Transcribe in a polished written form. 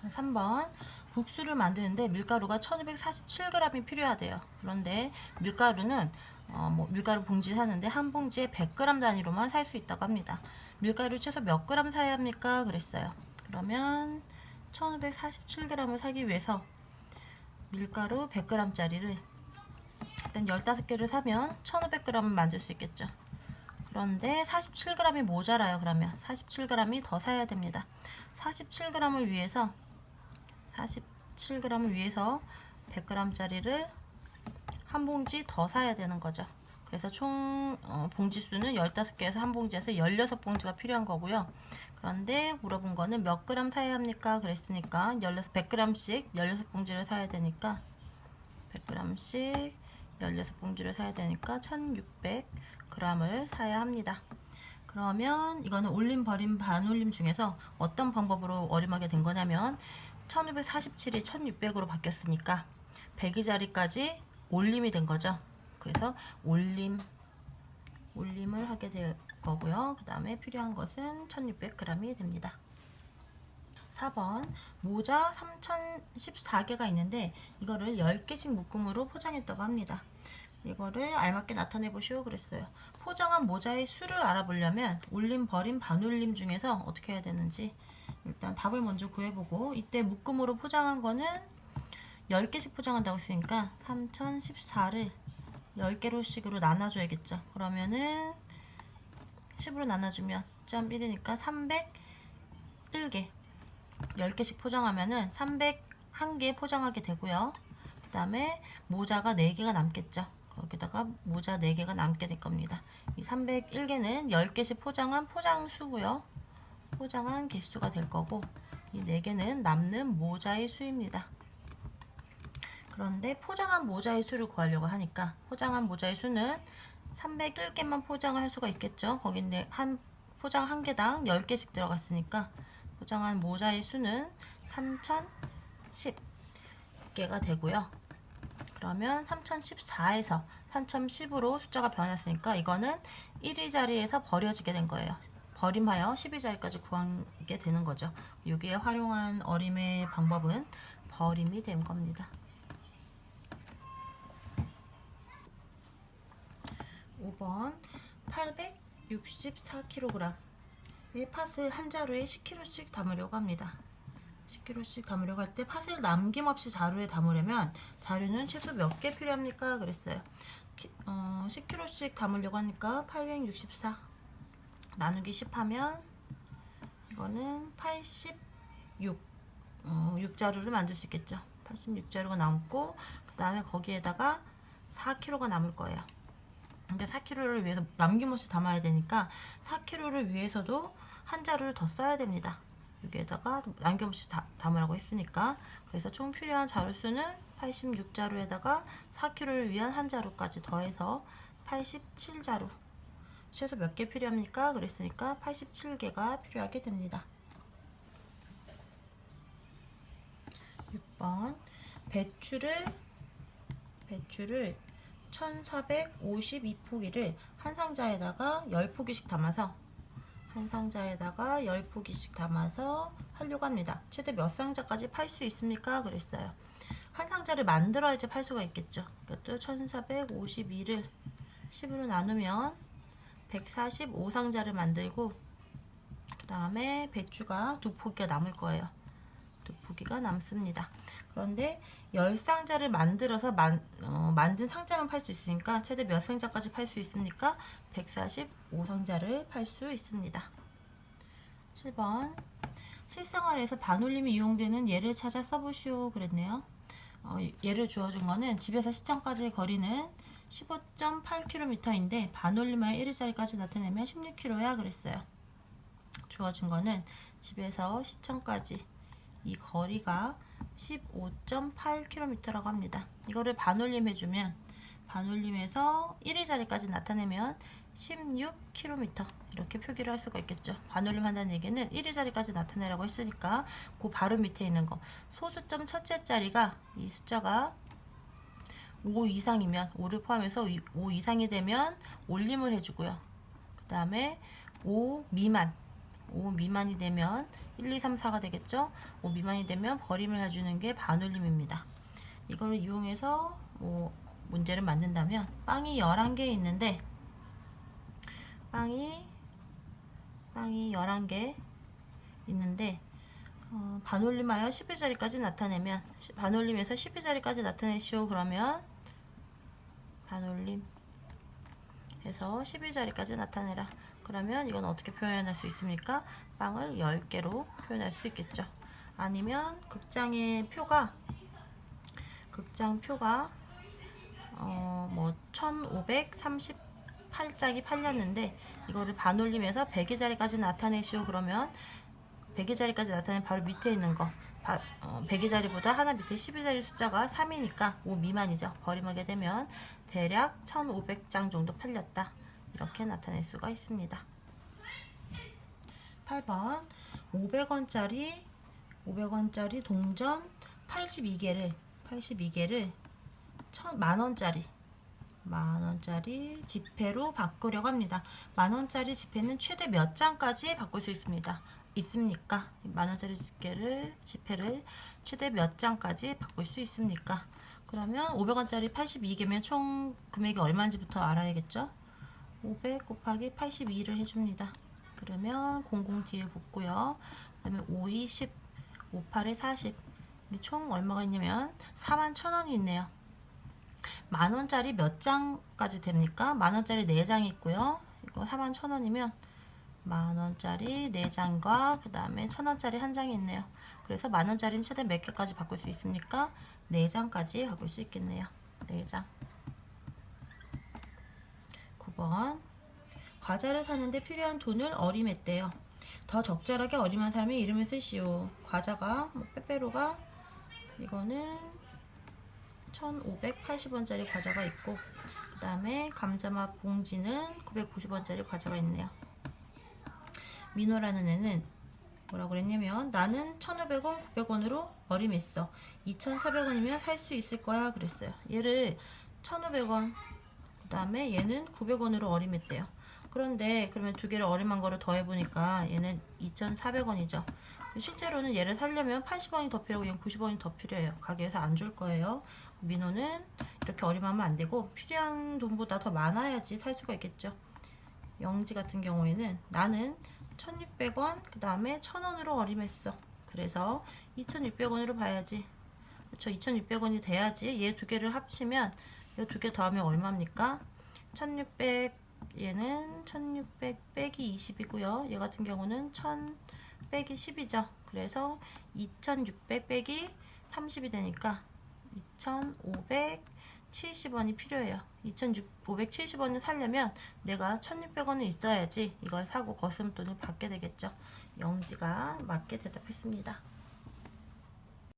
3번 국수를 만드는데 밀가루가 1247g이 필요하대요. 그런데 밀가루는 밀가루 봉지 사는데 한 봉지에 100g 단위로만 살 수 있다고 합니다. 밀가루 최소 몇 그램 사야 합니까? 그랬어요. 그러면 1547g을 사기 위해서 밀가루 100g짜리를 일단 15개를 사면 1500g을 만들 수 있겠죠. 그런데 47g이 모자라요. 그러면 47g이 더 사야 됩니다. 47g을 위해서 100g짜리를 한 봉지 더 사야 되는 거죠. 그래서 총 봉지 수는 15개에서 한 봉지에서 16봉지가 필요한 거고요. 그런데 물어본 거는 몇 그램 사야 합니까? 그랬으니까 100g씩 16봉지를 사야 되니까 100g씩 16봉지를 사야 되니까 1600g을 사야 합니다. 그러면 이거는 올림, 버림, 반올림 중에서 어떤 방법으로 어림하게 된 거냐면 1547이 1600으로 바뀌었으니까 100의 자리까지 올림이 된 거죠. 그래서 올림을 하게 될 거고요. 그 다음에 필요한 것은 1600g이 됩니다. 4번 모자 3014개가 있는데 이거를 10개씩 묶음으로 포장했다고 합니다. 이거를 알맞게 나타내 보시오 그랬어요. 포장한 모자의 수를 알아보려면 올림, 버림, 반올림 중에서 어떻게 해야 되는지 일단 답을 먼저 구해보고, 이때 묶음으로 포장한 거는 10개씩 포장한다고 했으니까 3014를 10개로씩으로 나눠줘야겠죠. 그러면은 10으로 나눠주면 0.1이니까 301개 10개씩 포장하면은 301개 포장하게 되고요. 그 다음에 모자가 4개가 남겠죠. 거기다가 모자 4개가 남게 될 겁니다. 이 301개는 10개씩 포장한 포장수고요. 포장한 개수가 될 거고, 이 4개는 남는 모자의 수입니다. 그런데 포장한 모자의 수를 구하려고 하니까 포장한 모자의 수는 301개만 포장을 할 수가 있겠죠. 거기는 포장 한 개당 10개씩 들어갔으니까 포장한 모자의 수는 3010개가 되고요. 그러면 3014에서 3010으로 숫자가 변했으니까 이거는 1위 자리에서 버려지게 된 거예요. 버림하여 10위 자리까지 구하게 되는 거죠. 여기에 활용한 어림의 방법은 버림이 된 겁니다. 5번 864kg 의 팥을 한 자루에 10kg씩 담으려고 합니다. 10kg씩 담으려고 할 때 팥을 남김없이 자루에 담으려면 자루는 최소 몇 개 필요합니까? 그랬어요. 10kg씩 담으려고 하니까 864 나누기 10 하면 이거는 86 6자루를 만들 수 있겠죠. 86자루가 남고, 그 다음에 거기에다가 4kg가 남을 거예요. 근데 4kg를 위해서 남김없이 담아야 되니까 4kg를 위해서도 한 자루를 더 써야 됩니다. 여기에다가 남김없이 담으라고 했으니까. 그래서 총 필요한 자루 수는 86자루에다가 4kg를 위한 한 자루까지 더해서 87자루. 최소 몇 개 필요합니까? 그랬으니까 87개가 필요하게 됩니다. 6번 배추를 1452포기를 한 상자에다가 10포기씩 담아서 하려고 합니다. 최대 몇 상자까지 팔 수 있습니까? 그랬어요. 한 상자를 만들어야지 팔 수가 있겠죠. 이것도 1452를 10으로 나누면 145상자를 만들고, 그 다음에 배추가 2포기가 남을 거예요. 2포기가 남습니다. 그런데 10상자를 만들어서 만든 상자만 팔 수 있으니까 최대 몇 상자까지 팔 수 있습니까? 145상자를 팔 수 있습니다. 7번 실생활에서 반올림이 이용되는 예를 찾아 써보시오 그랬네요. 예를 주어준 거는 집에서 시청까지 거리는 15.8km인데 반올림하여 1의 자리까지 나타내면 16km야 그랬어요. 주어진 거는 집에서 시청까지 이 거리가 15.8km라고 합니다. 이거를 반올림 해주면, 반올림해서 1의 자리까지 나타내면 16km 이렇게 표기를 할 수가 있겠죠. 반올림 한다는 얘기는 1의 자리까지 나타내라고 했으니까 그 바로 밑에 있는 거 소수점 첫째 자리가 이 숫자가 5 이상이면 5를 포함해서 5 이상이 되면 올림을 해주고요. 그 다음에 5 미만 5 미만이 되면 1, 2, 3, 4가 되겠죠. 5 미만이 되면 버림을 해주는 게 반올림입니다. 이걸 이용해서 문제를 만든다면 빵이 11개 있는데 빵이 11개 있는데 반올림하여 10위자리까지 나타내면 반올림에서 10위자리까지 나타내시오. 그러면 반올림 해서 10위자리까지 나타내라. 그러면 이건 어떻게 표현할 수 있습니까? 빵을 10개로 표현할 수 있겠죠. 아니면 극장 표가 1538장이 팔렸는데 이거를 반올림해서 100의 자리까지 나타내시오. 그러면 100의 자리까지 나타내면 바로 밑에 있는 거 100의 자리보다 하나 밑에 10의 자리 숫자가 3이니까 5 미만이죠. 버림하게 되면 대략 1500장 정도 팔렸다. 이렇게 나타낼 수가 있습니다. 8번 500원짜리 동전 82개를 만원짜리 지폐로 바꾸려고 합니다. 만원짜리 지폐는 최대 몇 장까지 바꿀 수 있습니까? 만원짜리 지폐를 최대 몇 장까지 바꿀 수 있습니까? 그러면 500원짜리 82개면 총 금액이 얼마인지부터 알아야겠죠? 500 곱하기 82를 해줍니다. 그러면 00 뒤에 붙고요. 그 다음에 5, 20, 5, 8에 40. 총 얼마가 있냐면 41,000원이 있네요. 만원짜리 몇 장까지 됩니까? 만원짜리 4장이 있고요. 이거 41,000원이면 만원짜리 4장과 그 다음에 1,000원짜리 1장이 있네요. 그래서 만원짜리는 최대 몇 개까지 바꿀 수 있습니까? 4장까지 바꿀 수 있겠네요. 4장. 9번 과자를 사는데 필요한 돈을 어림했대요. 더 적절하게 어림한 사람의 이름을 쓰시오. 과자가 빼빼로가 이거는 1580원짜리 과자가 있고 그 다음에 감자맛 봉지는 990원짜리 과자가 있네요. 민호라는 애는 뭐라고 그랬냐면 나는 1500원 900원으로 어림했어. 2400원이면 살 수 있을 거야 그랬어요. 얘를 1500원 그 다음에 얘는 900원으로 어림했대요. 그런데 그러면 두 개를 어림한 거를 더해보니까 얘는 2400원이죠. 실제로는 얘를 사려면 80원이 더 필요하고 얘는 90원이 더 필요해요. 가게에서 안 줄 거예요. 민호는 이렇게 어림하면 안 되고 필요한 돈보다 더 많아야지 살 수가 있겠죠. 영지 같은 경우에는 나는 1600원 그 다음에 1000원으로 어림했어. 그래서 2600원으로 봐야지. 그렇죠. 2600원이 돼야지 얘 두 개를 합치면 이 두 개 더하면 얼마입니까? 1600 얘는 1600 빼기 20이고요. 얘 같은 경우는 1000 빼기 10이죠. 그래서 2600 빼기 30이 되니까 2570원이 필요해요. 2570원을 사려면 내가 1600원은 있어야지 이걸 사고 거스름돈을 받게 되겠죠. 영지가 맞게 대답했습니다.